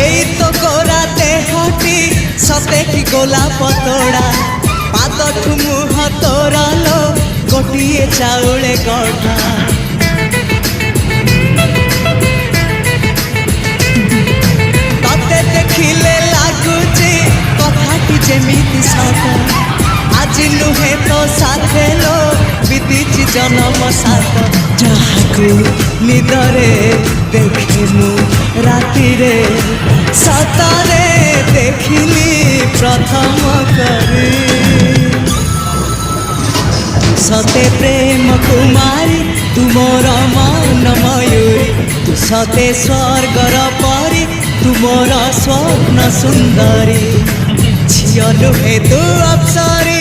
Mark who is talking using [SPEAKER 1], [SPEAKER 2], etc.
[SPEAKER 1] এই তো গোরা দেহটি সতে কি গোলাপ তোড়া পাদঠু মুহ তোরলো গোটিয়ে চাউলে গঢ়া ততে দেখিলে লাগুছি কথাটি যেমিতি সত আজি নুহে তো সাথে লো বিতিছি জনম সাত যাহাকু নিদরে দেখি মু রাতিরে সতরে দেখিলি প্রথম করে সতে প্রেম কুমারী তুমর মন ময়ূরী তু সতে স্বর্গর পরি তুমর স্বপ্ন সুন্দরী ঝিও নুহে তু অপ্সরী